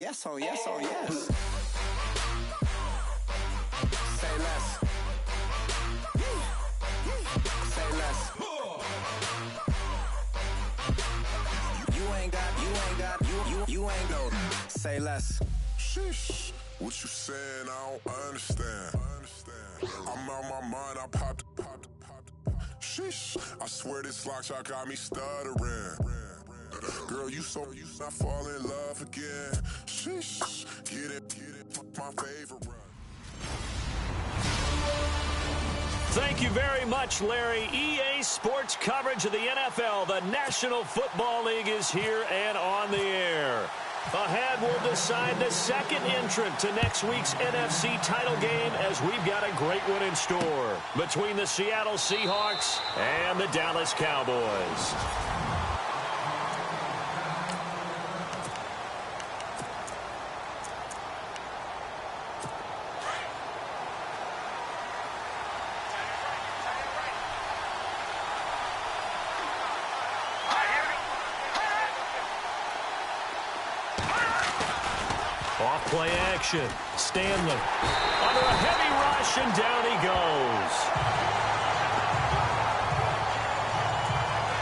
Yes, oh yes, oh yes. Say less. Say less. You ain't go. Say less. Sheesh. What you saying? I don't understand. I'm out my mind. I popped. Sheesh. I swear this lock shot got me stuttering. Girl, you not fall in love again. Sheesh. Get it. My favorite run. Thank you very much, Larry. EA Sports coverage of the NFL. The National Football League is here and on the air. Ahead, we'll decide the second entrant to next week's NFC title game, as we've got a great one in store between the Seattle Seahawks and the Dallas Cowboys. Off-play action. Stanley under a heavy rush, and down he goes.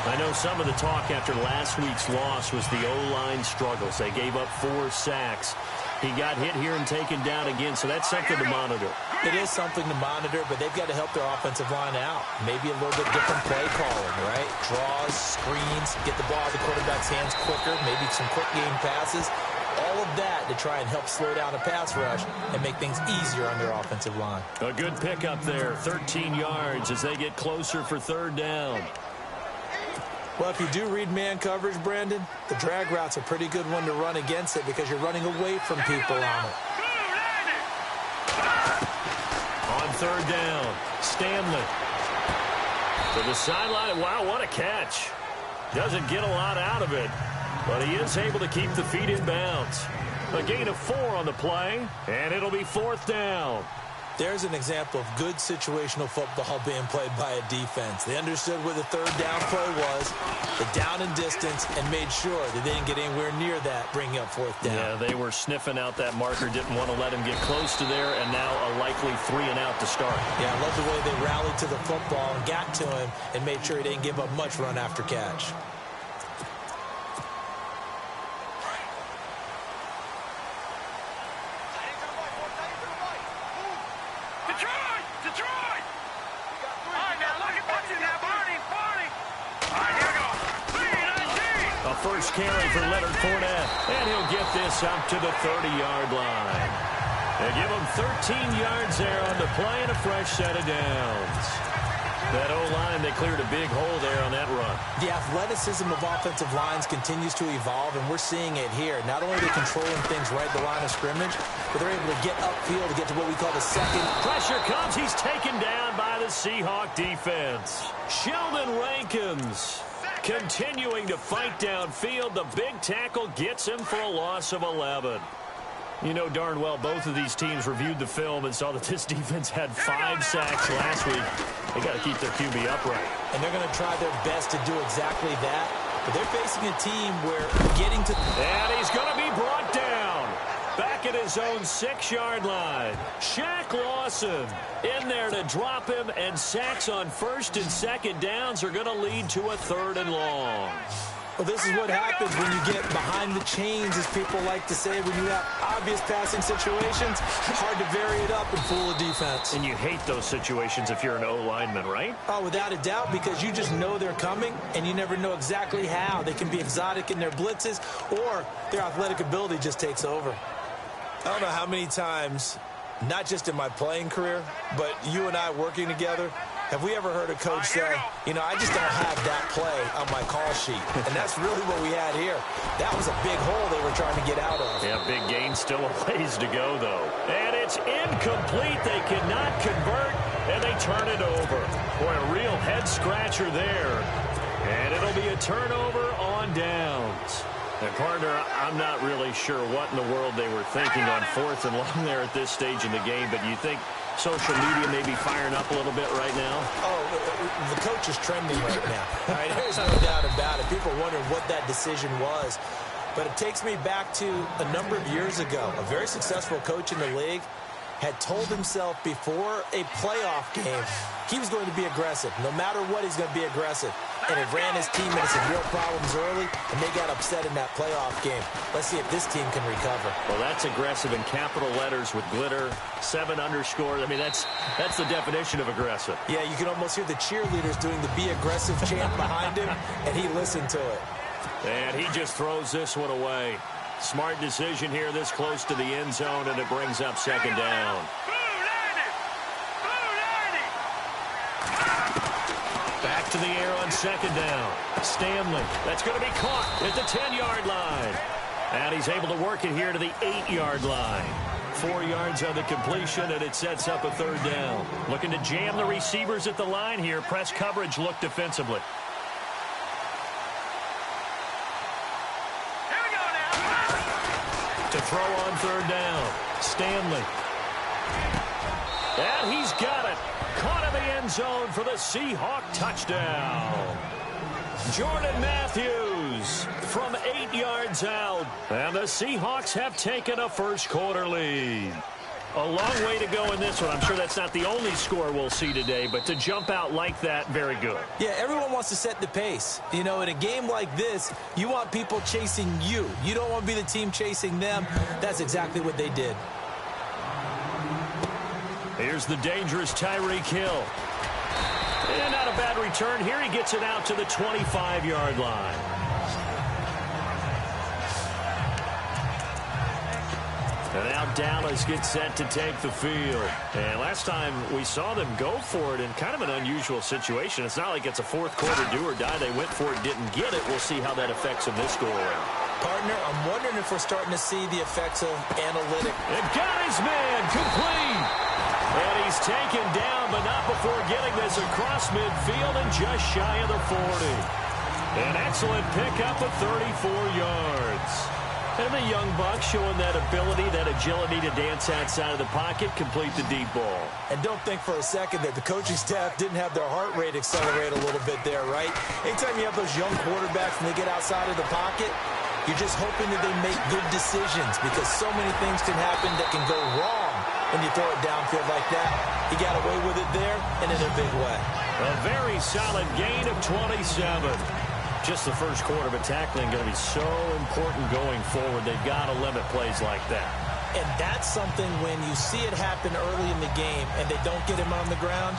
I know some of the talk after last week's loss was the O-line struggles. They gave up 4 sacks. He got hit here and taken down again, so that's something to monitor. It is something to monitor, but they've got to help their offensive line out. Maybe a little bit different play calling, right? Draws, screens, get the ball out of the quarterback's hands quicker, maybe some quick game passes. All of that to try and help slow down a pass rush and make things easier on their offensive line. A good pickup there, 13 yards as they get closer for third down. Well, if you do read man coverage, Brandon, the drag route's a pretty good one to run against it because you're running away from people on it. On third down, Stanley to the sideline. Wow, what a catch. Doesn't get a lot out of it, but he is able to keep the feet in bounds. A gain of 4 on the play, and it'll be fourth down. There's an example of good situational football being played by a defense. They understood where the third down play was, the down and distance, and made sure that they didn't get anywhere near that, bringing up fourth down. Yeah, they were sniffing out that marker, didn't want to let him get close to there, and now a likely 3 and out to start. Yeah, I love the way they rallied to the football and got to him and made sure he didn't give up much run after catch. First carry for Leonard Fournette, and he'll get this up to the 30-yard line. They give him 13 yards there on the play and a fresh set of downs. That O-line, they cleared a big hole there on that run. The athleticism of offensive lines continues to evolve, and we're seeing it here. Not only are they controlling things right at the line of scrimmage, but they're able to get upfield to get to what we call the second. Pressure comes. He's taken down by the Seahawk defense. Sheldon Rankins continuing to fight downfield. The big tackle gets him for a loss of 11. You know darn well both of these teams reviewed the film and saw that this defense had 5 sacks last week. They got to keep their QB upright. And they're going to try their best to do exactly that. But they're facing a team where getting to... And he's going to be brought down. Back at his own 6-yard line. Shaq Lawson in there to drop him, and sacks on first and second downs are going to lead to a 3rd and long. Well, this is what happens when you get behind the chains, as people like to say, when you have obvious passing situations. Hard to vary it up and fool a defense. And you hate those situations if you're an O-lineman, right? Oh, without a doubt, because you just know they're coming, and you never know exactly how. They can be exotic in their blitzes, or their athletic ability just takes over. I don't know how many times, not just in my playing career, but you and I working together, have we ever heard a coach say, you know, I just don't have that play on my call sheet. And that's really what we had here. That was a big hole they were trying to get out of. Yeah, big gain, still a ways to go, though. And it's incomplete. They cannot convert, and they turn it over. Boy, a real head-scratcher there. And it'll be a turnover on downs. And, partner, I'm not really sure what in the world they were thinking on 4th and long there at this stage in the game, but you think social media may be firing up a little bit right now? Oh, the coach is trending right now. All right, there's no doubt about it. People are wondering what that decision was. But it takes me back to a number of years ago. A very successful coach in the league had told himself before a playoff game he was going to be aggressive. No matter what, he's going to be aggressive. And it ran his team into some real problems early, and they got upset in that playoff game. Let's see if this team can recover. Well, that's aggressive in capital letters with glitter, 7 underscore. I mean, that's the definition of aggressive. Yeah, you can almost hear the cheerleaders doing the be aggressive chant behind him, and he listened to it. And he just throws this one away. Smart decision here this close to the end zone, and it brings up second down. Back to the air on second down. Stanley, that's going to be caught at the 10-yard line. And he's able to work it here to the 8-yard line. 4 yards on the completion, and it sets up a third down. Looking to jam the receivers at the line here. Press coverage look defensively. To throw on third down. Stanley. And he's got it. Caught in the end zone for the Seahawk touchdown. Jordan Matthews from 8 yards out. And the Seahawks have taken a first quarter lead. A long way to go in this one. I'm sure that's not the only score we'll see today, but to jump out like that, very good. Yeah, everyone wants to set the pace. You know, in a game like this, you want people chasing you. You don't want to be the team chasing them. That's exactly what they did. Here's the dangerous Tyreek Hill. And not a bad return. Here he gets it out to the 25-yard line. And now Dallas gets set to take the field. And last time we saw them go for it in kind of an unusual situation. It's not like it's a fourth quarter do or die. They went for it, didn't get it. We'll see how that affects them this go-around. Partner, I'm wondering if we're starting to see the effects of analytics. And got his man complete. And he's taken down, but not before getting this across midfield and just shy of the 40. An excellent pickup of 34 yards. And the young buck showing that ability, that agility to dance outside of the pocket, complete the deep ball. And don't think for a second that the coaching staff didn't have their heart rate accelerate a little bit there, right? Anytime you have those young quarterbacks and they get outside of the pocket, you're just hoping that they make good decisions because so many things can happen that can go wrong when you throw it downfield like that. He got away with it there and in a big way. A very solid gain of 27. Just the first quarter, but tackling going to be so important going forward. They've got to limit plays like that. And that's something when you see it happen early in the game and they don't get him on the ground,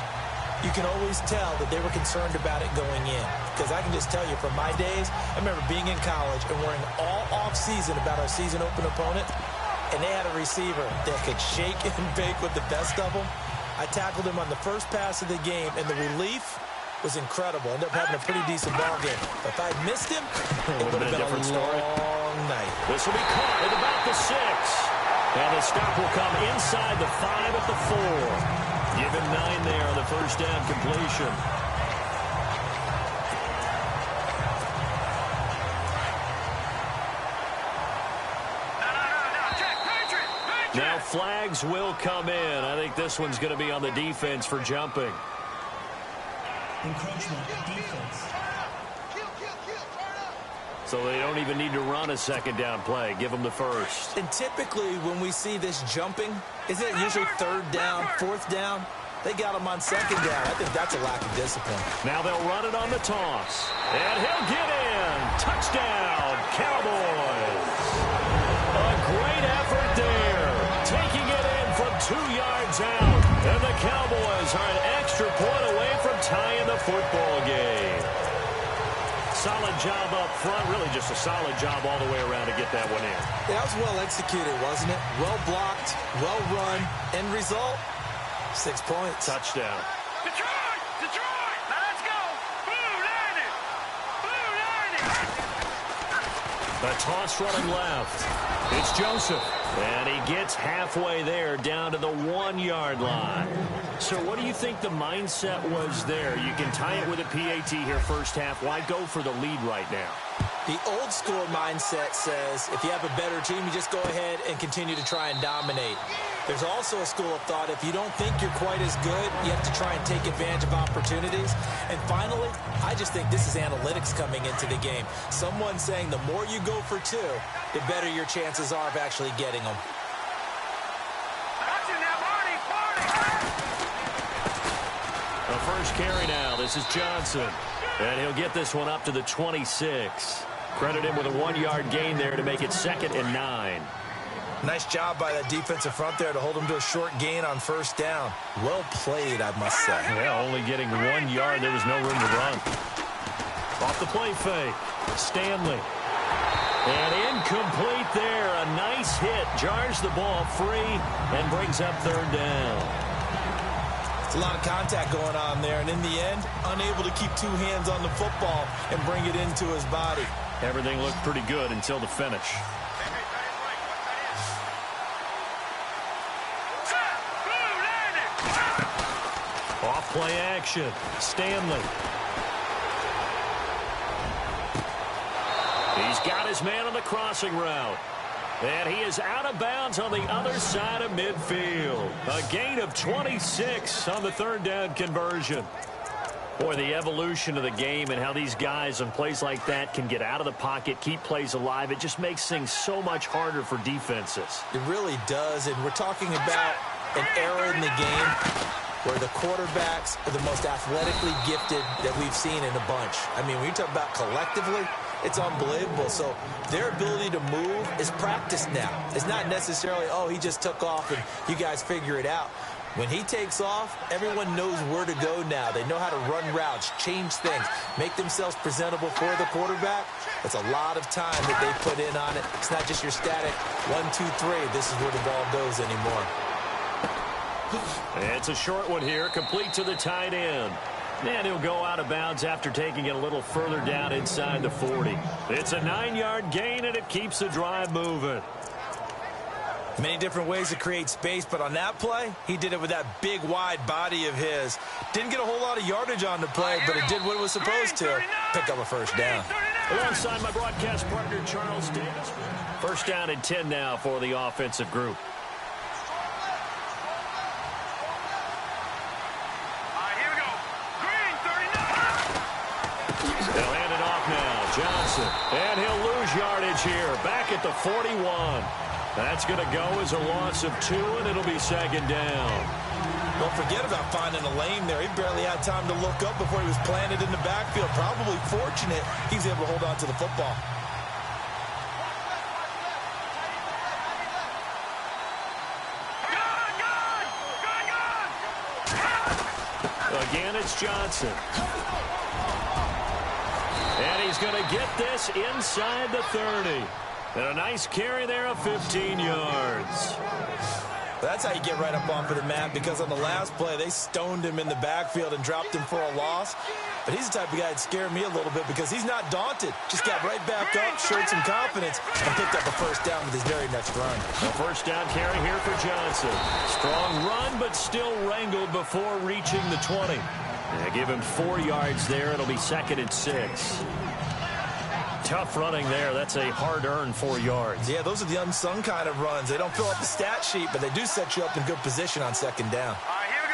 you can always tell that they were concerned about it going in. Because I can just tell you from my days, I remember being in college and worrying all off-season about our season open opponent, and they had a receiver that could shake and bake with the best of them. I tackled him on the first pass of the game, and the relief was incredible. Ended up having a pretty decent ball game. But if I had missed him, it would have been a long night. This will be caught at about the 6. And the stop will come inside the 5 at the 4. Give him 9 there on the first down completion. Now flags will come in. I think this one's going to be on the defense for jumping. Encroachment, defense. So they don't even need to run a second down play. Give them the first. And typically when we see this jumping, isn't it usually third down, fourth down? They got him on second down. I think that's a lack of discipline. Now they'll run it on the toss. And he'll get in. Touchdown, Cowboys. A great effort there. Taking it in from 2 yards out. And the Cowboys are an extra point away from tying the football game. Solid job up front. Really just a solid job all the way around to get that one in. That was well executed, wasn't it? Well blocked, well run. End result, 6 points. Touchdown. Detroit! Detroit! Now let's go! Blue Lightning! Blue Lightning! A toss running left. It's Joseph. And he gets halfway there down to the 1 yard line. So what do you think the mindset was there? You can tie it with a PAT here first half. Why go for the lead right now? The old school mindset says if you have a better team, you just go ahead and continue to try and dominate. There's also a school of thought, if you don't think you're quite as good, you have to try and take advantage of opportunities. And finally, I just think this is analytics coming into the game. Someone saying the more you go for two, the better your chances are of actually getting them. The first carry now. This is Johnson. And he'll get this one up to the 26. Credit him with a 1-yard gain there to make it 2nd and 9. Nice job by that defensive front there to hold him to a short gain on first down. Well played, I must say. Yeah, only getting 1 yard. There was no room to run. Off the play fake. Stanley. And incomplete there. A nice hit. Jars the ball free and brings up 3rd down. It's a lot of contact going on there, and in the end, unable to keep 2 hands on the football and bring it into his body. Everything looked pretty good until the finish. Off play action. Stanley. He's got his man on the crossing route. And he is out of bounds on the other side of midfield. A gain of 26 on the 3rd down conversion. Boy, the evolution of the game and how these guys on plays like that can get out of the pocket, keep plays alive, it just makes things so much harder for defenses. It really does, and we're talking about an era in the game where the quarterbacks are the most athletically gifted that we've seen in a bunch. I mean, when you talk about collectively, it's unbelievable. So their ability to move is practiced now. It's not necessarily, oh, he just took off and you guys figure it out. When he takes off, everyone knows where to go now. They know how to run routes, change things, make themselves presentable for the quarterback. It's a lot of time that they put in on it. It's not just your static 1, 2, 3. This is where the ball goes anymore. It's a short one here, complete to the tight end. And he'll go out of bounds after taking it a little further down inside the 40. It's a 9-yard gain, and it keeps the drive moving. Many different ways to create space, but on that play, he did it with that big, wide body of his. Didn't get a whole lot of yardage on the play, but it did what it was supposed to. Pick up a first down. Alongside my broadcast partner, Charles Davis. First down and 10 now for the offensive group. They'll hand it off now. Johnson. And he'll lose yardage here. Back at the 41. That's going to go as a loss of 2, and it'll be 2nd down. Don't forget about finding a lane there. He barely had time to look up before he was planted in the backfield. Probably fortunate he's able to hold on to the football. Again, it's Johnson. And he's going to get this inside the 30. And a nice carry there of 15 yards. That's how you get right up off of the map, because on the last play, they stoned him in the backfield and dropped him for a loss. But he's the type of guy that scared me a little bit because he's not daunted. Just got right back up, showed some confidence, and picked up a first down with his very next run. A first down carry here for Johnson. Strong run, but still wrangled before reaching the 20. Yeah, give him 4 yards there. It'll be 2nd and 6. Tough running there. That's a hard-earned 4 yards. Yeah, those are the unsung kind of runs. They don't fill up the stat sheet, but they do set you up in good position on 2nd down. All right, here we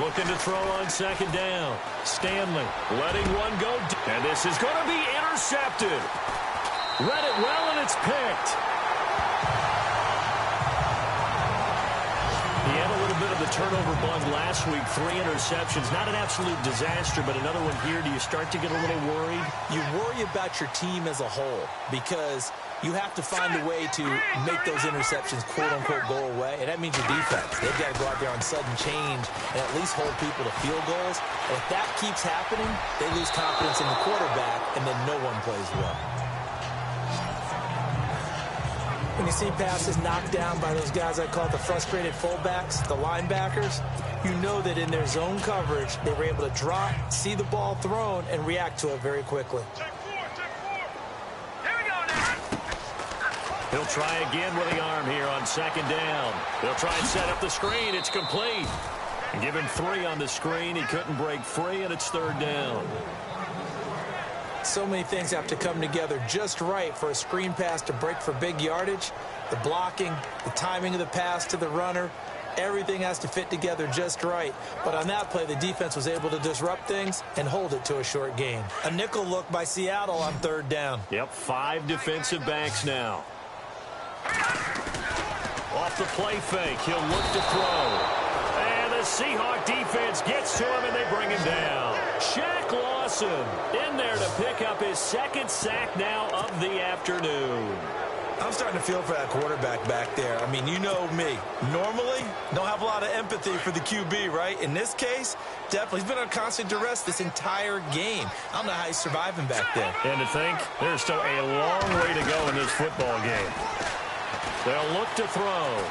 go. Looking to throw on 2nd down. Stanley letting one go. And this is going to be intercepted. Read it well, and it's picked. He had a little bit of the turnover bug last week. 3 interceptions. Not an absolute disaster, but another one here. Do you start to get a little worried? You worry about your team as a whole because you have to find a way to make those interceptions, quote-unquote, go away. And that means your defense. They've got to go out there on sudden change and at least hold people to field goals. And if that keeps happening, they lose confidence in the quarterback, and then no one plays well. When you see passes knocked down by those guys I call the frustrated fullbacks, the linebackers, you know that in their zone coverage, they were able to drop, see the ball thrown, and react to it very quickly. He'll try again with the arm here on 2nd down. They'll try and set up the screen. It's complete. Give him 3 on the screen. He couldn't break free, and it's 3rd down. So many things have to come together just right for a screen pass to break for big yardage. The blocking, the timing of the pass to the runner, everything has to fit together just right. But on that play, the defense was able to disrupt things and hold it to a short gain. A nickel look by Seattle on 3rd down. Yep, 5 defensive backs now. Off the play fake, he'll look to throw. And the Seahawk defense gets to him, and they bring him down. Shaq Lawson in there to pick up his 2nd sack now of the afternoon. I'm starting to feel for that quarterback back there. I mean, you know me. Normally, don't have a lot of empathy for the QB, right? In this case, definitely. He's been on constant duress this entire game. I don't know how he's surviving back there. And to think, there's still a long way to go in this football game. They'll look to throw.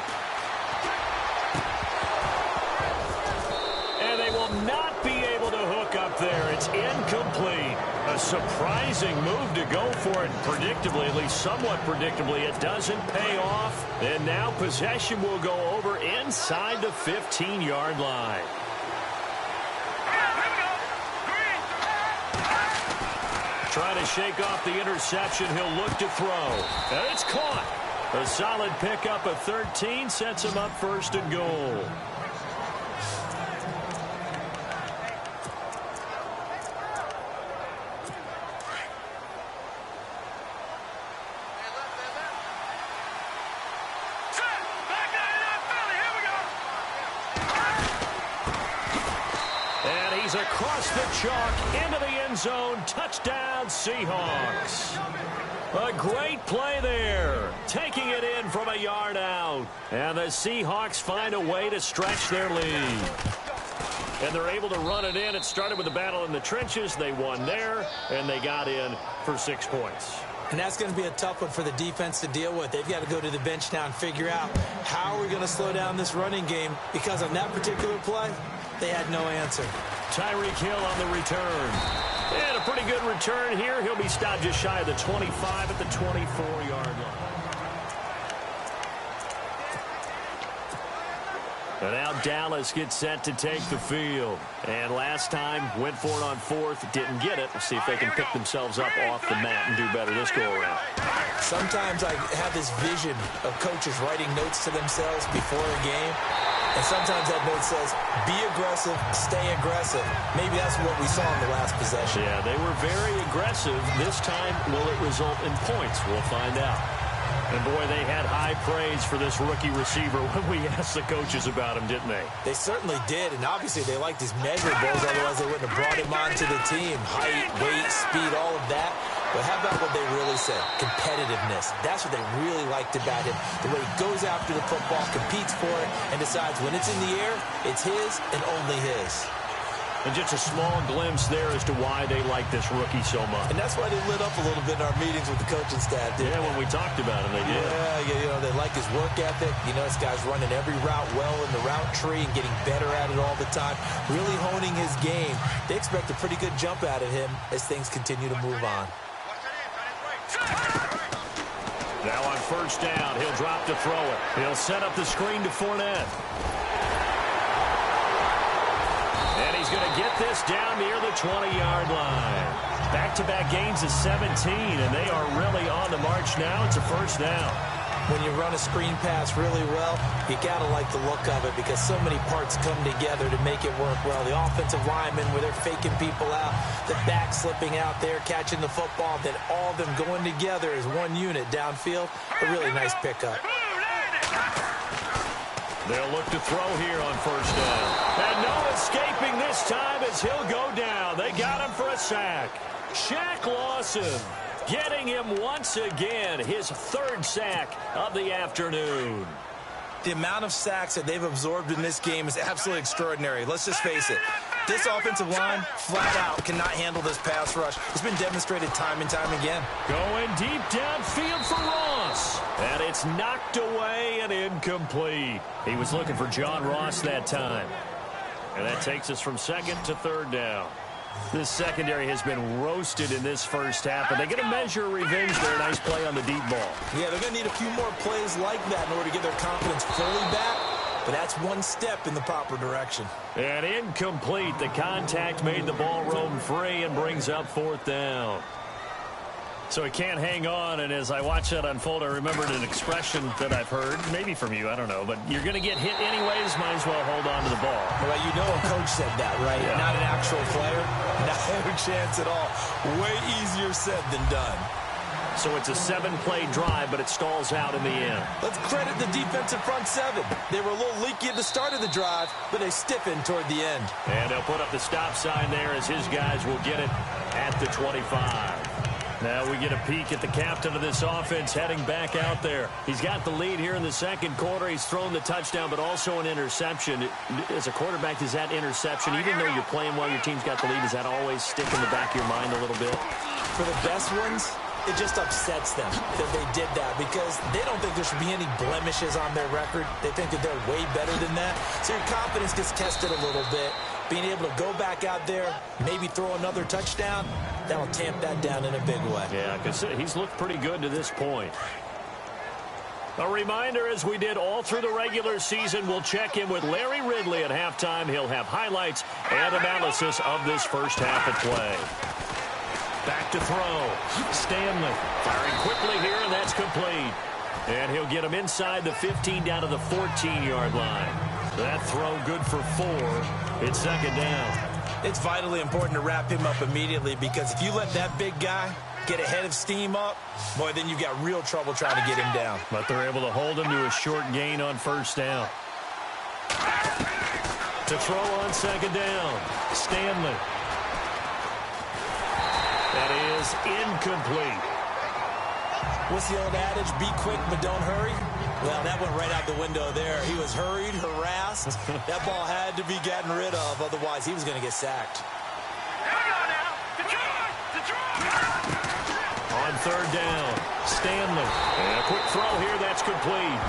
And they will not be able to hook up there. It's incomplete. A surprising move to go for it predictably, at least somewhat predictably. It doesn't pay off. And now possession will go over inside the 15-yard line. Trying to shake off the interception. He'll look to throw. And it's caught. A solid pickup of 13 sets him up 1st and goal. Across the chalk into the end zone. Touchdown, Seahawks. A great play there. Taking it in from a yard out. And the Seahawks find a way to stretch their lead. And they're able to run it in. It started with a battle in the trenches. They won there, and they got in for 6 points. And that's going to be a tough one for the defense to deal with. They've got to go to the bench now and figure out how are we going to slow down this running game, because on that particular play, they had no answer. Tyreek Hill on the return. And a pretty good return here. He'll be stopped just shy of the 25 at the 24-yard line. And now Dallas gets set to take the field. And last time, went for it on 4th, didn't get it. We'll see if they can pick themselves up off the mat and do better this go-around. Sometimes I have this vision of coaches writing notes to themselves before a game. And sometimes that note says, be aggressive, stay aggressive. Maybe that's what we saw in the last possession. Yeah, they were very aggressive. This time, will it result in points? We'll find out. And, boy, they had high praise for this rookie receiver when we asked the coaches about him, didn't they? They certainly did, and obviously they liked his measurables, otherwise they wouldn't have brought him onto the team. Height, weight, speed, all of that. But how about what they really said? Competitiveness. That's what they really liked about him. The way he goes after the football, competes for it, and decides when it's in the air, it's his and only his. And just a small glimpse there as to why they like this rookie so much. And that's why they lit up a little bit in our meetings with the coaching staff. Yeah, when we talked about him, they did. Yeah, you know, they like his work ethic. You know, this guy's running every route well in the route tree and getting better at it all the time. Really honing his game. They expect a pretty good jump out of him as things continue to move on. Now on 1st down, he'll drop to throw it. He'll set up the screen to Fournette. And he's going to get this down near the 20-yard line. Back-to-back gains of 17, and they are really on the march now. It's a 1st down. When you run a screen pass really well, you got to like the look of it because so many parts come together to make it work well. The offensive linemen, where they're faking people out, the back slipping out there, catching the football, then all of them going together as one unit downfield. A really nice pickup. They'll look to throw here on 1st down. And no escaping this time as he'll go down. They got him for a sack. Shaq Lawson getting him once again, his 3rd sack of the afternoon. The amount of sacks that they've absorbed in this game is absolutely extraordinary. Let's just face it. This offensive line, flat out, cannot handle this pass rush. It's been demonstrated time and time again. Going deep downfield for Ross. And it's knocked away and incomplete. He was looking for John Ross that time. And that takes us from 2nd to 3rd down. This secondary has been roasted in this first half, but they get a measure of revenge there. Nice play on the deep ball. Yeah, they're going to need a few more plays like that in order to get their confidence fully back. But but that's one step in the proper direction. And incomplete. The contact made the ball roam free and brings up 4th down. So he can't hang on, and as I watch that unfold, I remembered an expression that I've heard, maybe from you, I don't know, but you're going to get hit anyways, might as well hold on to the ball. Well, you know a coach said that, right? Yeah. Not an actual player. No chance at all. Way easier said than done. So it's a 7-play drive, but it stalls out in the end. Let's credit the defensive front 7. They were a little leaky at the start of the drive, but they stiffened toward the end. And they'll put up the stop sign there as his guys will get it at the 25. Now we get a peek at the captain of this offense heading back out there. He's got the lead here in the second quarter. He's thrown the touchdown, but also an interception. As a quarterback, does that interception, even though you're playing well, your team's got the lead, does that always stick in the back of your mind a little bit? For the best ones, it just upsets them that they did that because they don't think there should be any blemishes on their record. They think that they're way better than that. So your confidence gets tested a little bit. Being able to go back out there, maybe throw another touchdown, that'll tamp that down in a big way. Yeah, because he's looked pretty good to this point. A reminder, as we did all through the regular season, we'll check in with Larry Ridley at halftime. He'll have highlights and analysis of this first half of play. Back to throw. Stanley firing quickly here, and that's complete. And he'll get him inside the 15 down to the 14-yard line. That throw good for 4. It's second down. It's vitally important to wrap him up immediately because if you let that big guy get ahead of steam up, boy, then you've got real trouble trying to get him down. But they're able to hold him to a short gain on first down. To throw on second down, Stanley. That is incomplete. What's the old adage? Be quick, but don't hurry. Well, that went right out the window there. He was hurried, harassed. That ball had to be gotten rid of, otherwise he was going to get sacked. On third down, Stanley. And a quick throw here, that's complete.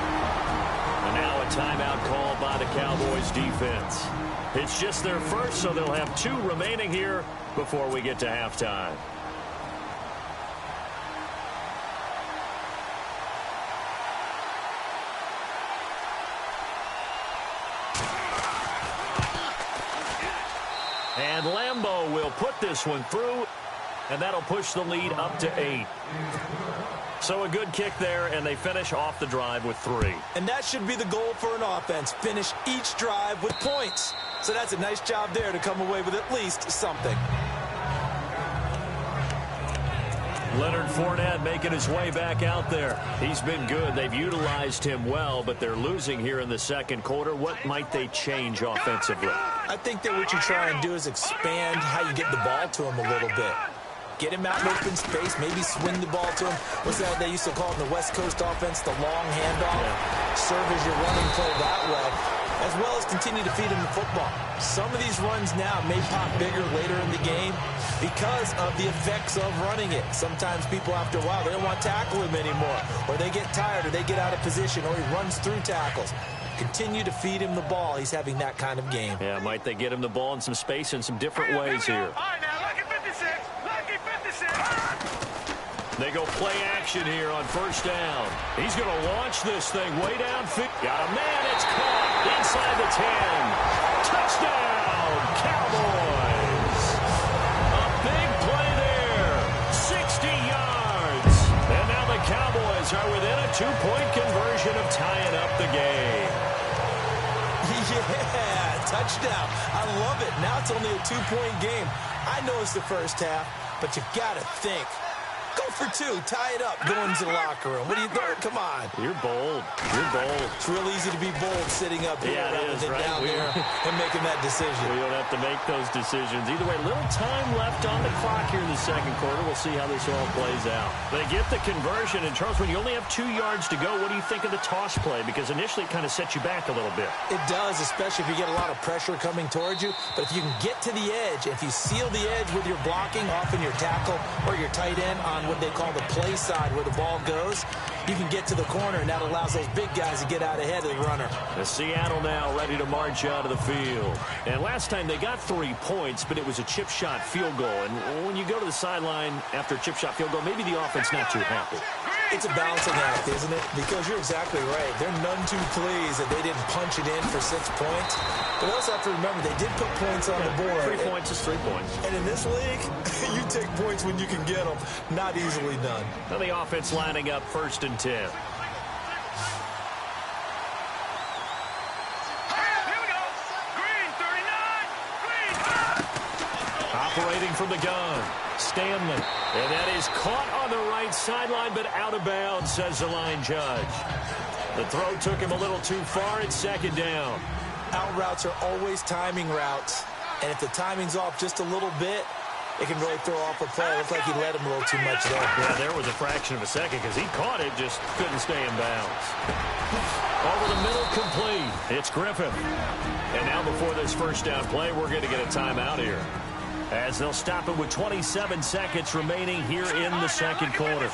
And now a timeout called by the Cowboys defense. It's just their first, so they'll have 2 remaining here before we get to halftime. And Lambeau will put this one through, and that'll push the lead up to 8. So a good kick there, and they finish off the drive with 3. And that should be the goal for an offense. Finish each drive with points. So that's a nice job there to come away with at least something. Leonard Fournette making his way back out there. He's been good. They've utilized him well, but they're losing here in the second quarter. What might they change offensively? I think that what you try and do is expand how you get the ball to him a little bit. Get him out in open space, maybe swing the ball to him. What's that they used to call in the West Coast offense, the long handoff? Yeah. Serve as your running play that way, as well as continue to feed him the football. Some of these runs now may pop bigger later in the game because of the effects of running it. Sometimes people, after a while, they don't want to tackle him anymore, or they get tired, or they get out of position, or he runs through tackles. Continue to feed him the ball. He's having that kind of game. Yeah, might they get him the ball in some space in some different ways here. They go play action here on first down. He's going to launch this thing way downfield. Got a man. It's caught inside the 10. Touchdown, Cowboys. A big play there. 60 yards. And now the Cowboys are within a 2-point conversion of tying up the game. Yeah, touchdown. I love it. Now it's only a 2-point game. I know it's the first half, but you got to think. Go for 2. Tie it up. Go into the locker room. What do you think? Come on. You're bold. You're bold. It's real easy to be bold sitting up here rather than down there and making that decision. We don't have to make those decisions. Either way, little time left on the clock here in the second quarter. We'll see how this all plays out. They get the conversion. And, Charles, when you only have 2 yards to go, what do you think of the toss play? Because initially it kind of sets you back a little bit. It does, especially if you get a lot of pressure coming towards you. But if you can get to the edge, if you seal the edge with your blocking, often your tackle or your tight end on what they call the play side where the ball goes, you can get to the corner, and that allows those big guys to get out ahead of the runner. The Seattle now ready to march out of the field. And last time they got 3 points, but it was a chip shot field goal. And when you go to the sideline after a chip shot field goal, maybe the offense not too happy. It's a balancing act, isn't it? Because you're exactly right. They're none too pleased that they didn't punch it in for 6 points. But they also have to remember they did put points on the board. 3 points is 3 points. And in this league, you take points when you can get them. Not easily done. Now the offense lining up 1st and 10. Operating from the gun, Stanley. And that is caught on the right sideline, but out of bounds, says the line judge. The throw took him a little too far. It's 2nd down. Out routes are always timing routes. And if the timing's off just a little bit, it can really throw off a play. It looks like he let him a little too much there. Yeah, there was a fraction of a second because he caught it, just couldn't stay in bounds. Over the middle, complete. It's Griffin. And now before this 1st down play, we're going to get a timeout here, as they'll stop it with 27 seconds remaining here in the 2nd quarter.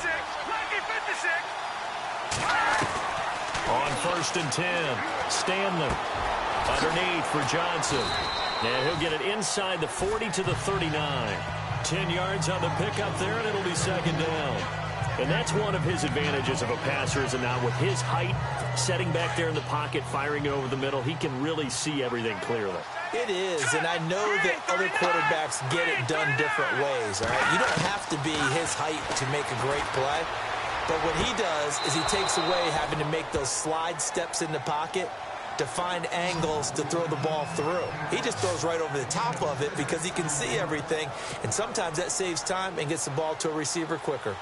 On 1st and 10, Stanley underneath for Johnson. And he'll get it inside the 40 to the 39. 10 yards on the pickup there, and it'll be 2nd down. And that's one of his advantages of a passer, is now with his height, setting back there in the pocket, firing it over the middle, he can really see everything clearly. It is, and I know that other quarterbacks get it done different ways, all right? You don't have to be his height to make a great play, but what he does is he takes away having to make those slide steps in the pocket to find angles to throw the ball through. He just throws right over the top of it because he can see everything, and sometimes that saves time and gets the ball to a receiver quicker.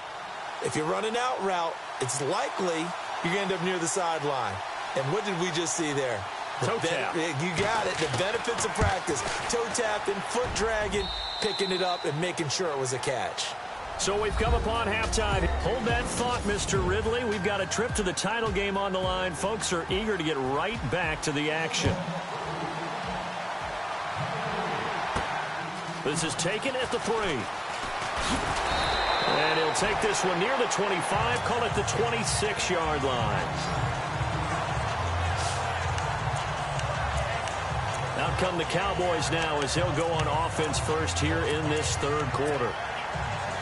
If you run an out route, it's likely you're going to end up near the sideline. And what did we just see there? Toe tap. You got it. The benefits of practice. Toe tapping, foot dragging, picking it up, and making sure it was a catch. So we've come upon halftime. Hold that thought, Mr. Ridley. We've got a trip to the title game on the line. Folks are eager to get right back to the action. This is taken at the 3. And he'll take this one near the 25, call it the 26-yard line. Out come the Cowboys now as they'll go on offense first here in this 3rd quarter.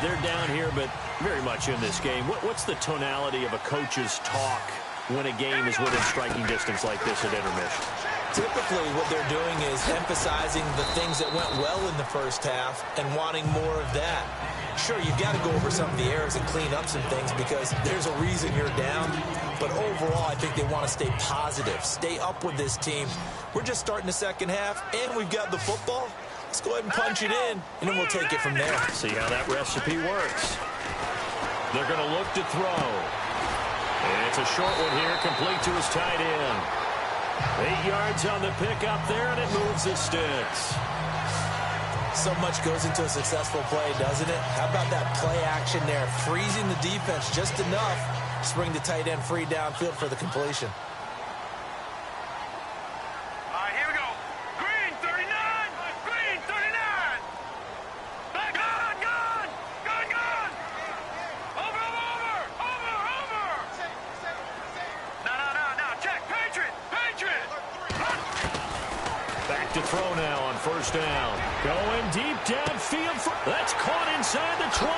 They're down here, but very much in this game. What's the tonality of a coach's talk when a game is within striking distance like this at intermission? Typically, what they're doing is emphasizing the things that went well in the 1st half and wanting more of that. Sure, you've got to go over some of the errors and clean up some things because there's a reason you're down. But overall, I think they want to stay positive, stay up with this team. We're just starting the 2nd half, and we've got the football. Let's go ahead and punch it in, and then we'll take it from there. See how that recipe works. They're going to look to throw. And it's a short one here, complete to his tight end. 8 yards on the pickup there, and it moves the sticks. So much goes into a successful play, doesn't it? How about that play action there, freezing the defense just enough to bring the tight end free downfield for the completion. Here we go. Green 39. Green 39. Back on. Gone. Over. No. Check. Patriot. Back to throw now on 1st down. Going deep downfield. That's caught inside the 20.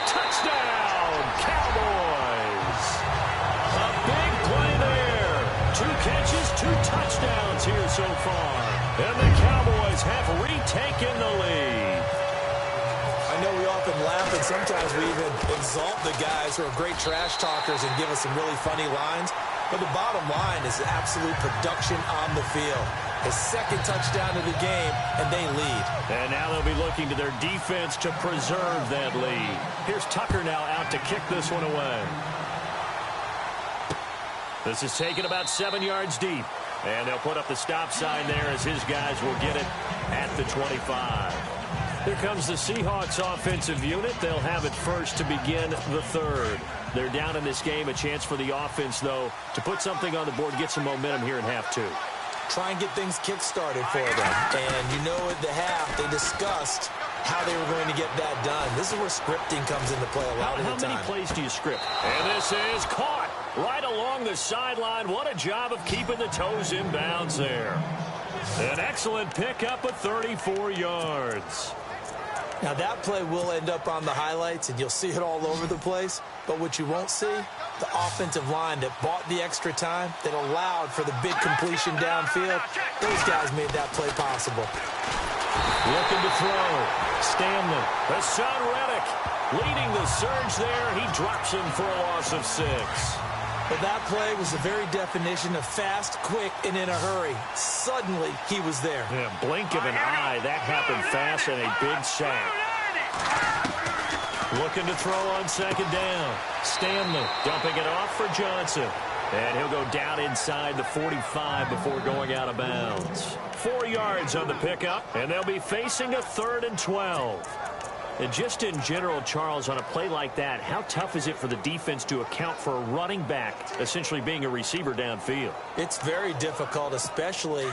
Touchdown, Cowboys. A big play there. 2 catches, 2 touchdowns here so far. And the Cowboys have retaken the lead. I know we often laugh, and sometimes we even exalt the guys who are great trash talkers and give us some really funny lines. But the bottom line is absolute production on the field. His 2nd touchdown of the game, and they lead. And now they'll be looking to their defense to preserve that lead. Here's Tucker now out to kick this one away. This is taken about 7 yards deep. And they'll put up the stop sign there as his guys will get it at the 25. Here comes the Seahawks offensive unit. They'll have it first to begin the 3rd. They're down in this game. A chance for the offense, though, to put something on the board, get some momentum here in half 2. Try and get things kick-started for them. And you know at the half, they discussed how they were going to get that done. This is where scripting comes into play a lot of the time. How many plays do you script? And this is caught right along the sideline. What a job of keeping the toes in bounds there. An excellent pickup of 34 yards. Now, that play will end up on the highlights, and you'll see it all over the place. But what you won't see, the offensive line that bought the extra time, that allowed for the big completion downfield, those guys made that play possible. Looking to throw. Stanley. Hassan Reddick leading the surge there. He drops him for a loss of 6. But that play was the very definition of fast, quick, and in a hurry. Suddenly, he was there. Yeah, blink of an eye. That happened fast and a big sack. Looking to throw on second down. Stanley dumping it off for Johnson. And he'll go down inside the 45 before going out of bounds. 4 yards on the pickup, and they'll be facing a 3rd and 12. And just in general, Charles, on a play like that, how tough is it for the defense to account for a running back essentially being a receiver downfield? It's very difficult, especially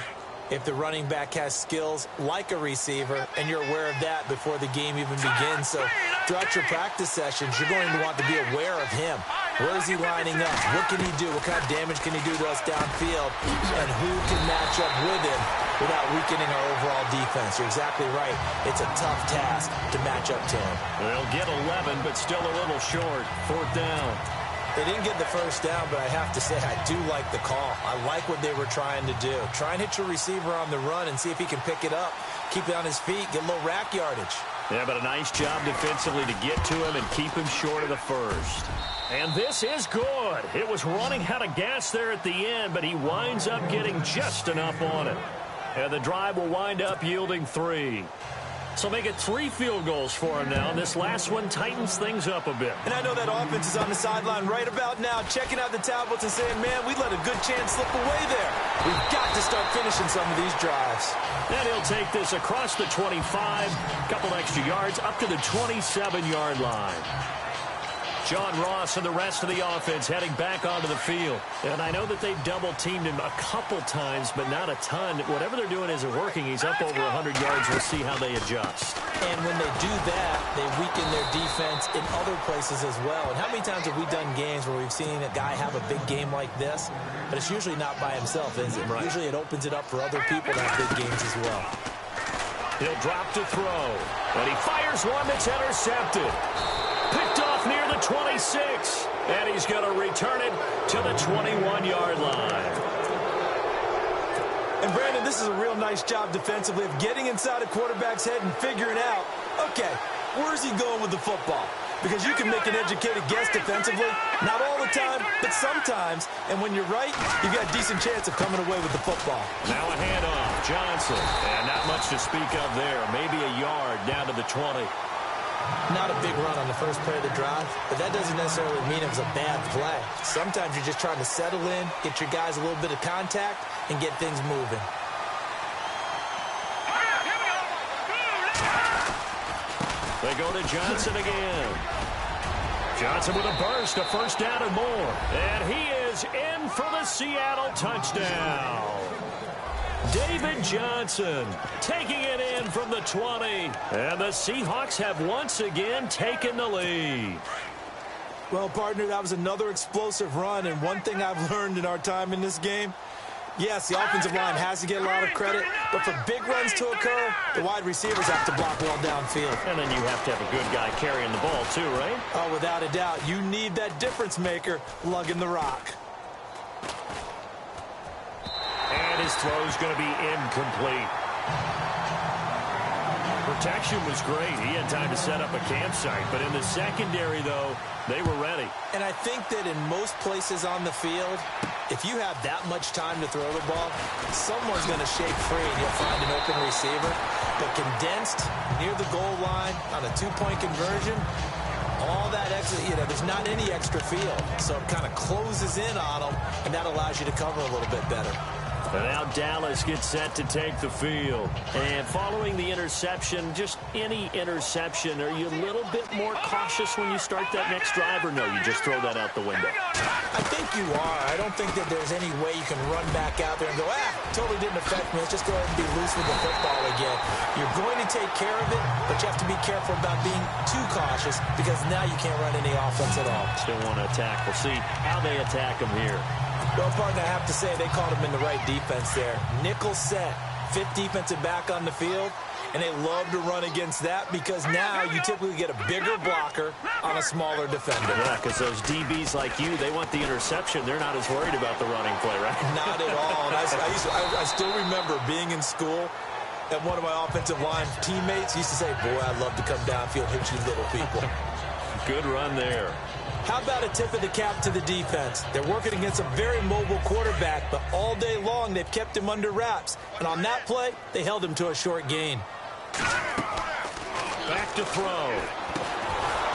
if the running back has skills like a receiver, and you're aware of that before the game even begins. So throughout your practice sessions, you're going to want to be aware of him. Where is he lining up? What can he do? What kind of damage can he do to us downfield? And who can match up with him without weakening our overall defense? You're exactly right. It's a tough task to match up to him. They'll get 11, but still a little short. 4th down. They didn't get the first down, but I have to say I do like the call. I like what they were trying to do. Try and hit your receiver on the run and see if he can pick it up. Keep it on his feet, get a little rack yardage. Yeah, but a nice job defensively to get to him and keep him short of the first. And this is good. It was running out of gas there at the end, but he winds up getting just enough on it. And the drive will wind up yielding 3. So make it 3 field goals for him now. This last one tightens things up a bit. And I know that offense is on the sideline right about now, checking out the tablets and saying, man, we let a good chance slip away there. We've got to start finishing some of these drives. And he'll take this across the 25, couple extra yards, up to the 27-yard line. John Ross and the rest of the offense heading back onto the field. And I know that they've double-teamed him a couple times, but not a ton. Whatever they're doing isn't working. He's up over 100 yards. We'll see how they adjust. And when they do that, they weaken their defense in other places as well. And how many times have we done games where we've seen a guy have a big game like this? But it's usually not by himself, is it? Right. Usually it opens it up for other people to have big games as well. He'll drop to throw. And he fires one that's intercepted. Picked off near the 26. And he's going to return it to the 21-yard line. And, Brandon, this is a real nice job defensively of getting inside a quarterback's head and figuring out, okay, where's he going with the football? Because you can make an educated guess defensively. Not all the time, but sometimes. And when you're right, you've got a decent chance of coming away with the football. Now a handoff. Johnson. And not much to speak of there. Maybe a yard down to the 20. Not a big run on the first play of the drive, but that doesn't necessarily mean it was a bad play. Sometimes you're just trying to settle in, get your guys a little bit of contact, and get things moving. They go to Johnson again. Johnson with a burst, a first down and more. And he is in for the Seattle touchdown. David Johnson taking it in from the 20. And the Seahawks have once again taken the lead. Well, partner, that was another explosive run. And one thing I've learned in our time in this game, yes, the offensive line has to get a lot of credit, but for big runs to occur, the wide receivers have to block well downfield. And then you have to have a good guy carrying the ball too, right? Oh, without a doubt. You need that difference maker lugging the rock. And his throw is going to be incomplete. Protection was great. He had time to set up a campsite. But in the secondary, though, they were ready. And I think that in most places on the field, if you have that much time to throw the ball, someone's going to shake free and you'll find an open receiver. But condensed near the goal line on a two-point conversion, all that extra, there's not any extra field. So it kind of closes in on them, and that allows you to cover a little bit better. And now Dallas gets set to take the field. And following the interception, just any interception, are you a little bit more cautious when you start that next drive, or no, you just throw that out the window? I think you are. I don't think that there's any way you can run back out there and go, totally didn't affect me. Let's just go ahead and be loose with the football again. You're going to take care of it, but you have to be careful about being too cautious because now you can't run any offense at all. Still want to attack. We'll see how they attack him here. Well, partner, I have to say they called him in the right defense there. Nickel set, fifth defensive back on the field, and they love to run against that because now you typically get a bigger blocker on a smaller defender. Yeah, because those DBs like you, they want the interception. They're not as worried about the running play, right? Not at all. And I still remember being in school, and one of my offensive line teammates used to say, boy, I'd love to come downfield, hit you little people. Good run there. How about a tip of the cap to the defense? They're working against a very mobile quarterback, but all day long they've kept him under wraps. And on that play, they held him to a short gain. Back to throw.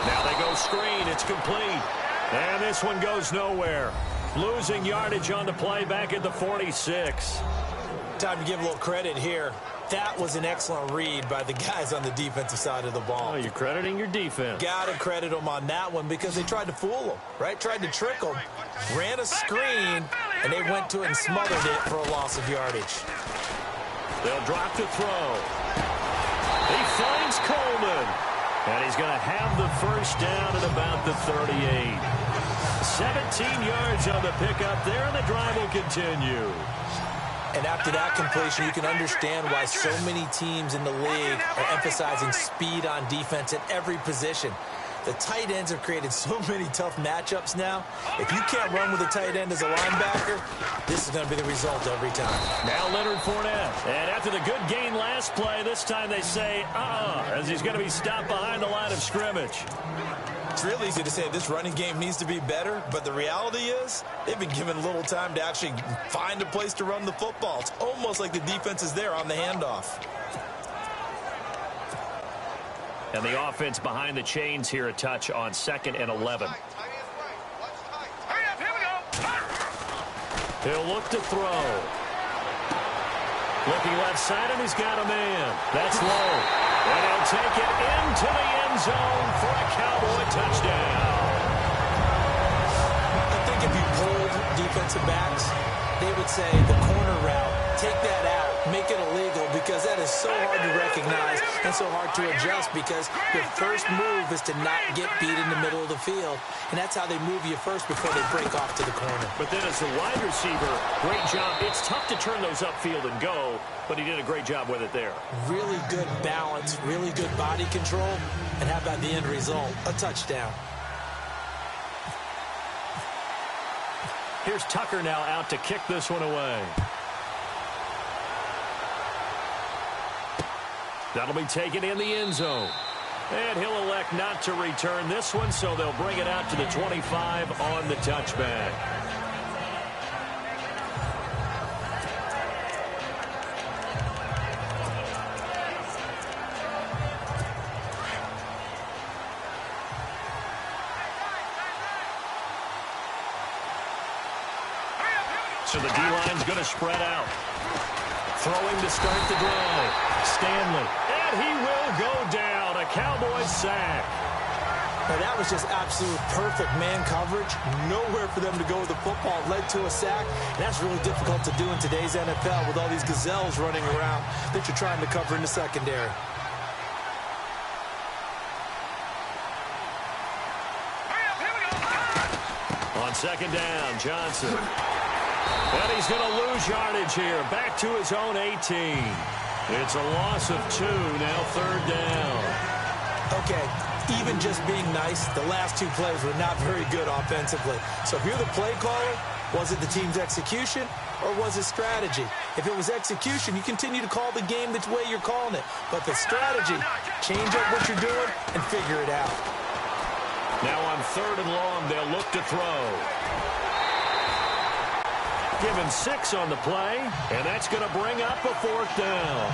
Now they go screen. It's complete. And this one goes nowhere. Losing yardage on the play back at the 46. Time to give a little credit here. That was an excellent read by the guys on the defensive side of the ball. Oh, you're crediting your defense. Got to credit them on that one because they tried to fool them, right? Tried to trick them, ran a screen, and they went to it and smothered it for a loss of yardage. They'll drop to throw. He finds Coleman, and he's going to have the first down at about the 38. 17 yards on the pickup there, and the drive will continue. And after that completion, you can understand why so many teams in the league are emphasizing speed on defense at every position. The tight ends have created so many tough matchups now. If you can't run with a tight end as a linebacker, this is going to be the result every time. Now Leonard Fournette. And after the good gain last play, this time they say, as he's going to be stopped behind the line of scrimmage. It's real easy to say this running game needs to be better, but the reality is they've been given little time to actually find a place to run the football. It's almost like the defense is there on the handoff. And the offense behind the chains here, a touch on 2nd and 11. He'll look to throw. Looking left side, and he's got a man. That's low. And he'll take it into the end zone for a Cowboy touchdown. I think if you polled defensive backs, they would say the corner route, take that out, make it illegal, because that is so hard to recognize and so hard to adjust because your first move is to not get beat in the middle of the field. And that's how they move you first before they break off to the corner. But then as the wide receiver, great job. It's tough to turn those upfield and go, but he did a great job with it there. Really good balance, really good body control. And how about the end result? A touchdown. Here's Tucker now out to kick this one away. That'll be taken in the end zone. And he'll elect not to return this one, so they'll bring it out to the 25 on the touchback. So the D-line's going to spread out. Throwing to start the drive. Stanley. And he will go down. A Cowboys sack. Now that was just absolute perfect man coverage. Nowhere for them to go with the football. Led to a sack. And that's really difficult to do in today's NFL with all these gazelles running around that you're trying to cover in the secondary. On 2nd down, Johnson. And he's going to lose yardage here. Back to his own 18. It's a loss of 2. Now 3rd down. Okay, even just being nice, the last 2 plays were not very good offensively. So if you're the play caller, was it the team's execution or was it strategy? If it was execution, you continue to call the game the way you're calling it. But the strategy, change up what you're doing and figure it out. Now on 3rd and long, they'll look to throw. Given 6 on the play, and that's going to bring up a 4th down.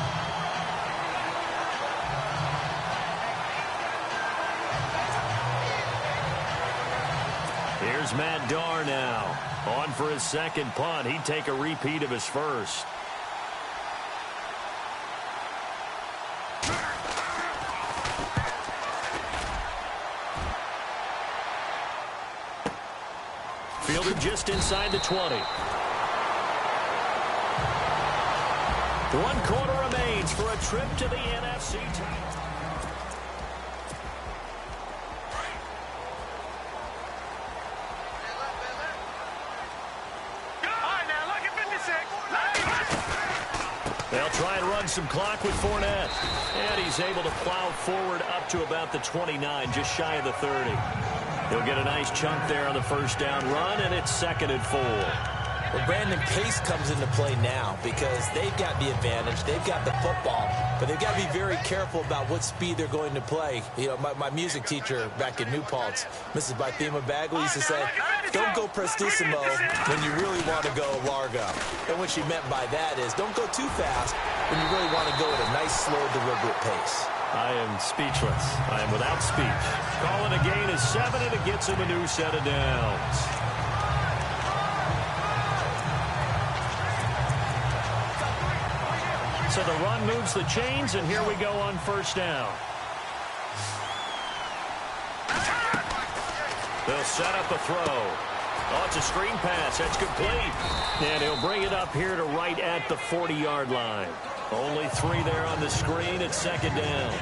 Here's Matt Darr now. On for his 2nd punt. He'd take a repeat of his first. Fielded just inside the 20. 1 quarter remains for a trip to the NFC title. They'll try and run some clock with Fournette. And he's able to plow forward up to about the 29, just shy of the 30. He'll get a nice chunk there on the first down run, and it's 2nd and 4. Well, Brandon, pace comes into play now because they've got the advantage. They've got the football, but they've got to be very careful about what speed they're going to play. You know, my music teacher back in New Paltz, Mrs. Bythema Bagley, used to say, don't go prestissimo when you really want to go largo. And what she meant by that is don't go too fast when you really want to go at a nice, slow, deliberate pace. I am speechless. I am without speech. Calling a gain of 7, and it gets him a new set of downs. So the run moves the chains, and here we go on first down. They'll set up a throw. Oh, it's a screen pass. That's complete. And he'll bring it up here to right at the 40-yard line. Only 3 there on the screen. It's 2nd down.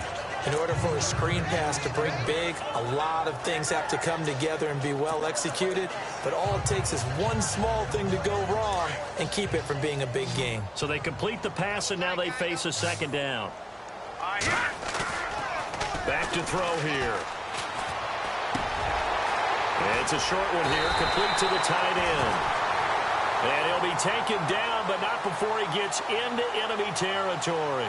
In order for a screen pass to break big, a lot of things have to come together and be well executed. But all it takes is one small thing to go wrong and keep it from being a big game. So they complete the pass, and now they face a 2nd down. Back to throw here. It's a short one here, complete to the tight end. And he'll be taken down, but not before he gets into enemy territory.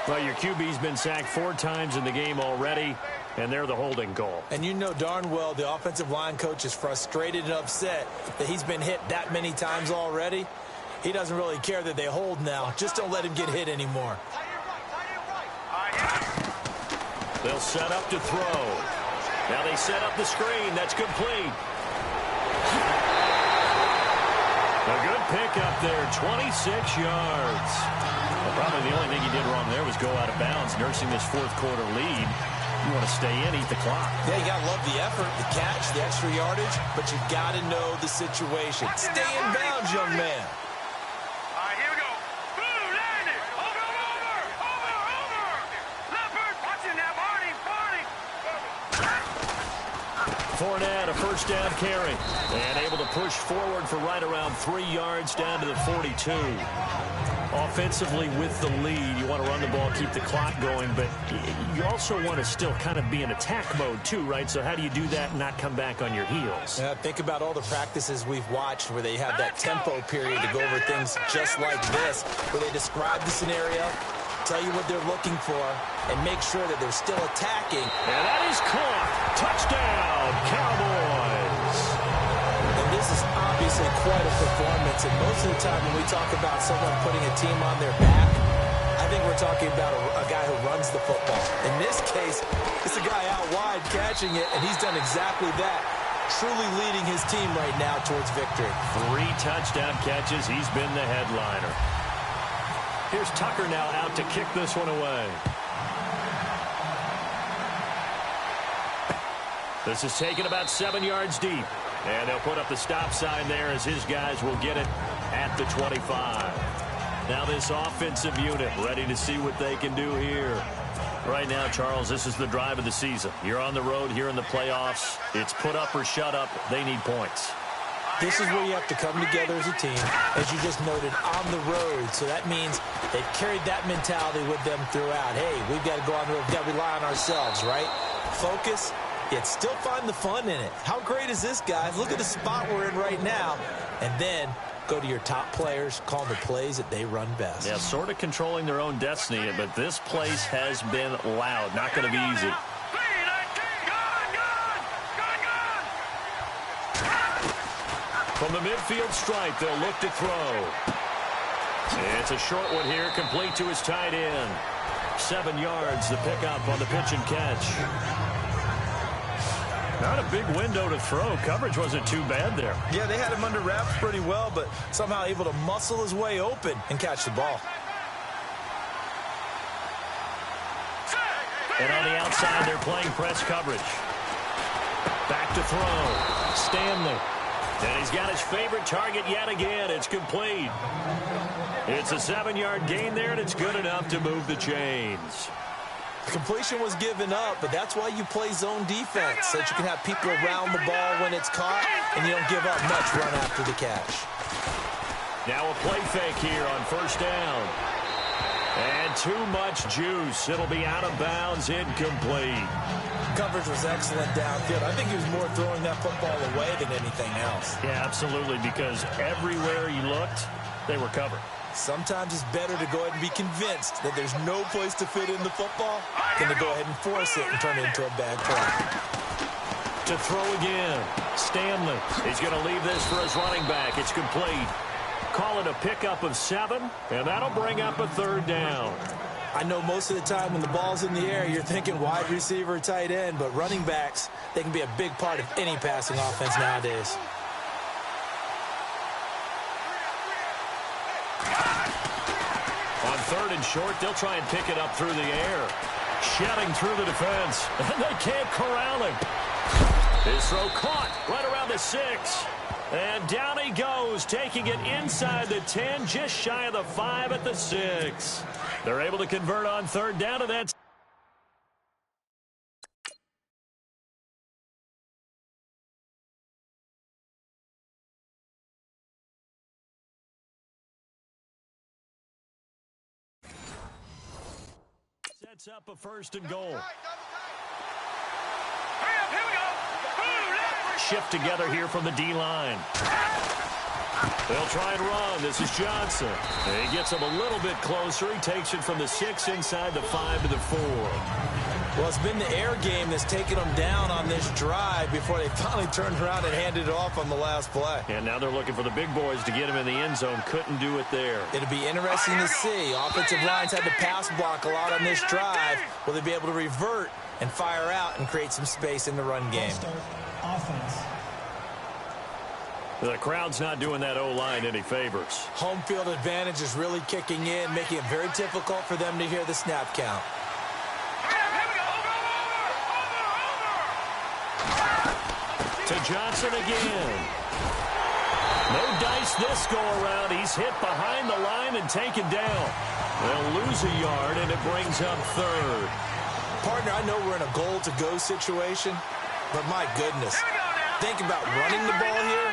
Well, your QB's been sacked 4 times in the game already, and they're the holding call. And you know darn well the offensive line coach is frustrated and upset that he's been hit that many times already. He doesn't really care that they hold now. Just don't let him get hit anymore. They'll set up to throw. Now they set up the screen. That's complete. A good pickup there, 26 yards. Well, probably the only thing he did wrong there was go out of bounds, nursing this 4th quarter lead. You want to stay in, eat the clock. Yeah, you got to love the effort, the catch, the extra yardage, but you got to know the situation. Stay in bounds, young man. All right, here we go. Blue, land it. Over. Leopard, watching that, Barney. Fournette, a first down carry. And able to push forward for right around 3 yards down to the 42. Offensively with the lead, you want to run the ball, keep the clock going, but you also want to still kind of be in attack mode too, right? So how do you do that and not come back on your heels? Yeah, think about all the practices we've watched where they have that tempo period to go over things just like this, where they describe the scenario, tell you what they're looking for, and make sure that they're still attacking. And that is caught. Touchdown, Cowboys. And this is obviously quite a performance, and most of the time when we talk about someone putting a team on their back, I think we're talking about a guy who runs the football. In this case, it's a guy out wide catching it, and he's done exactly that, truly leading his team right now towards victory. 3 touchdown catches. He's been the headliner. Here's Tucker now out to kick this one away. This is taken about 7 yards deep. And they'll put up the stop sign there as his guys will get it at the 25. Now this offensive unit ready to see what they can do here. Right now, Charles, this is the drive of the season. You're on the road here in the playoffs. It's put up or shut up. They need points. This is where you have to come together as a team, as you just noted, on the road. So that means they've carried that mentality with them throughout. Hey, we've got to go on the road. We've got to rely on ourselves, right? Focus, yet still find the fun in it. How great is this, guys? Look at the spot we're in right now. And then go to your top players, call the plays that they run best. Yeah, sort of controlling their own destiny, but this place has been loud. Not going to be easy. From the midfield stripe, they'll look to throw. It's a short one here, complete to his tight end. 7 yards, the pickup on the pitch and catch. Not a big window to throw. Coverage wasn't too bad there. Yeah, they had him under wraps pretty well, but somehow able to muscle his way open and catch the ball. And on the outside, they're playing press coverage. Back to throw. Stanley. And he's got his favorite target yet again. It's complete. It's a 7-yard gain there, and it's good enough to move the chains. The completion was given up, but that's why you play zone defense, so that you can have people around the ball when it's caught, and you don't give up much run after the catch. Now a play fake here on first down. And too much juice. It'll be out of bounds, incomplete. Coverage was excellent downfield. I think he was more throwing that football away than anything else. Yeah, absolutely, because everywhere he looked, they were covered. Sometimes it's better to go ahead and be convinced that there's no place to fit in the football than to go ahead and force it and turn it into a bad play. To throw again, Stanley. He's going to leave this for his running back. It's complete. Call it a pickup of 7, and that'll bring up a third down. I know most of the time when the ball's in the air, you're thinking wide receiver, tight end, but running backs, they can be a big part of any passing offense nowadays. On 3rd and short, they'll try and pick it up through the air. Shedding through the defense, and they can't corral him. His throw caught right around the 6. And down he goes, taking it inside the 10, just shy of the 5 at the 6. They're able to convert on 3rd down, and that's... Sets up a 1st and goal. Here we go. Shift together here from the D-line. They'll try and run. This is Johnson. And he gets him a little bit closer. He takes it from the 6 inside the 5 to the 4. Well, it's been the air game that's taken them down on this drive before they finally turned around and handed it off on the last play. And now they're looking for the big boys to get him in the end zone. Couldn't do it there. It'll be interesting to see. Offensive lines had to pass block a lot on this drive. Will they be able to revert and fire out and create some space in the run game? Offense. The crowd's not doing that O-line any favors. Home field advantage is really kicking in, making it very difficult for them to hear the snap count. To Johnson again. No dice this go-around. He's hit behind the line and taken down. They'll lose a yard, and it brings up 3rd. Partner, I know we're in a goal-to-go situation, but my goodness, think about running the ball here.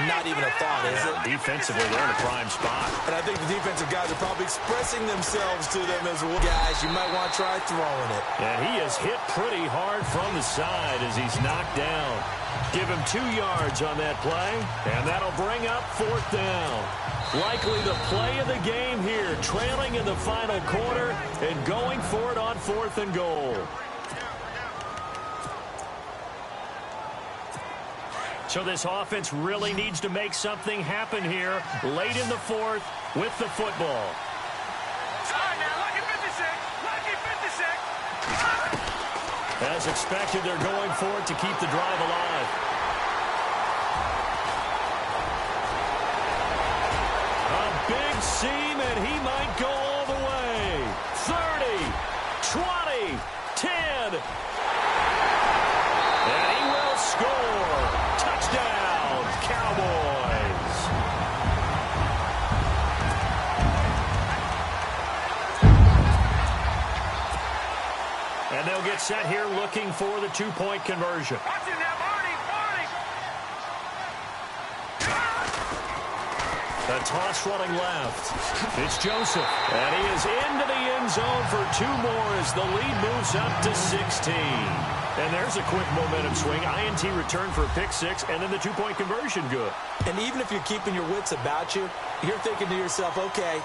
Not even a thought, is it? Defensively, they're in a prime spot. And I think the defensive guys are probably expressing themselves to them as well. Guys, you might want to try throwing it. And he is hit pretty hard from the side as he's knocked down. Give him 2 yards on that play, and that'll bring up 4th down. Likely the play of the game here, trailing in the final quarter and going for it on 4th and goal. So this offense really needs to make something happen here late in the 4th with the football. As expected, they're going for it to keep the drive alive. A big seam, and he might go all the way. 30, 20, 10. And he will score. Touchdown, Cowboys. And they'll get set here looking for the 2-point conversion. Watch it now, Barney. The toss running left. It's Joseph. And he is into the end zone for 2 more as the lead moves up to 16. And there's a quick momentum swing. INT return for a pick 6, and then the 2-point conversion good. And even if you're keeping your wits about you, you're thinking to yourself, okay,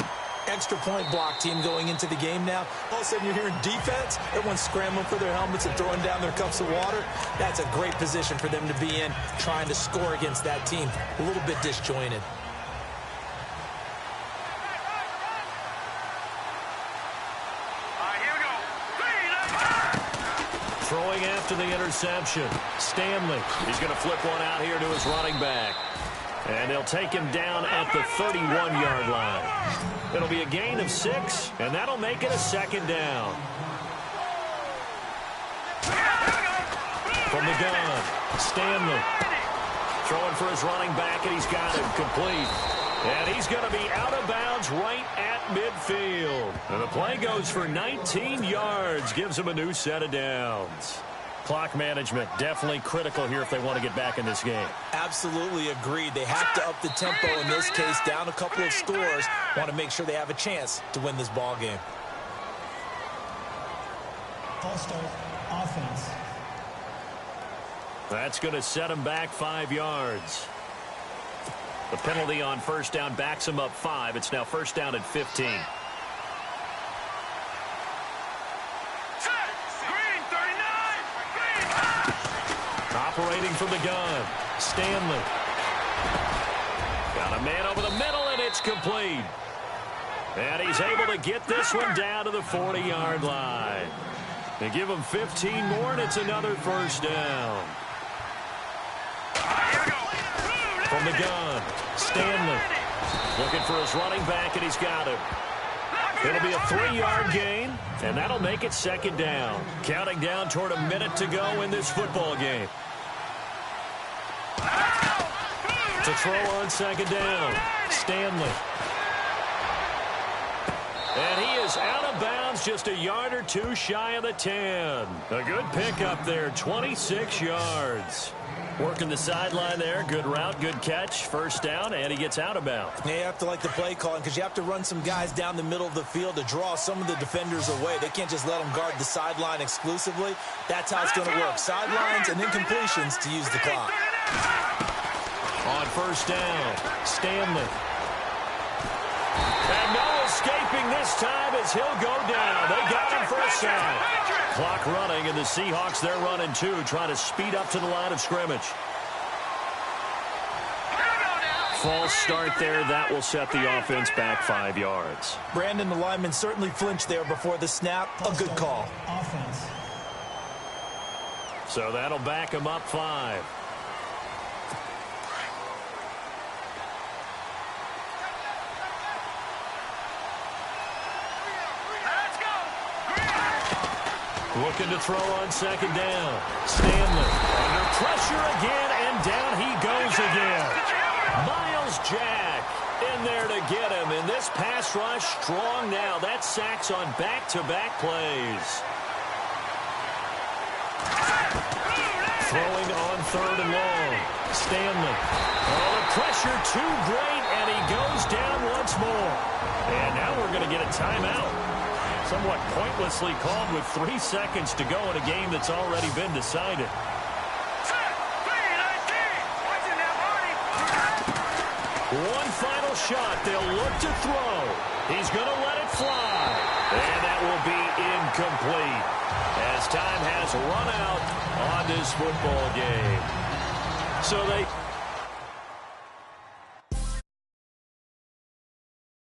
extra point block team going into the game now. All of a sudden you're hearing defense. Everyone's scrambling for their helmets and throwing down their cups of water. That's a great position for them to be in, trying to score against that team. A little bit disjointed. Throwing after the interception. Stanley. He's going to flip one out here to his running back. And they'll take him down at the 31-yard line. It'll be a gain of 6, and that'll make it a 2nd down. From the gun, Stanley. Throwing for his running back, and he's got him complete. And he's going to be out of bounds right at midfield. And the play goes for 19 yards, gives them a new set of downs. Clock management definitely critical here if they want to get back in this game. Absolutely agreed. They have to up the tempo in this case, down a couple of scores. Want to make sure they have a chance to win this ball game. False start, offense. That's going to set them back 5 yards. The penalty on first down backs them up 5. It's now first down at 15. Operating from the gun, Stanley. Got a man over the middle, and it's complete. And he's able to get this one down to the 40-yard line. They give him 15 more, and it's another first down. From the gun, Stanley. Looking for his running back, and he's got him. It'll be a 3-yard gain, and that'll make it second down. Counting down toward a minute to go in this football game. To throw on second down, Stanley. And he is out of bounds, just a yard or two shy of the 10. A good pickup there, 26 yards. Working the sideline there. Good route, good catch. First down, and he gets out of bounds. Yeah, you have to like the play calling because you have to run some guys down the middle of the field to draw some of the defenders away. They can't just let them guard the sideline exclusively. That's how it's going to work. Sidelines and incompletions to use the clock. On first down, Stanley. And no escaping this time as he'll go down. They got him for a sack. Clock running, and the Seahawks, they're running too, trying to speed up to the line of scrimmage. False start there. That will set the offense back 5 yards. Brandon, the lineman certainly flinched there before the snap. A good call. Offense. So that'll back him up 5. Looking to throw on second down. Stanley under pressure again, and down he goes again. Miles Jack in there to get him. And this pass rush strong now. That's sacks on back-to-back plays. Throwing on third and long. Stanley. Oh, the pressure too great, and he goes down once more. And now we're going to get a timeout. Somewhat pointlessly called with 3 seconds to go in a game that's already been decided. One final shot. They'll look to throw. He's going to let it fly. And that will be incomplete as time has run out on this football game. So they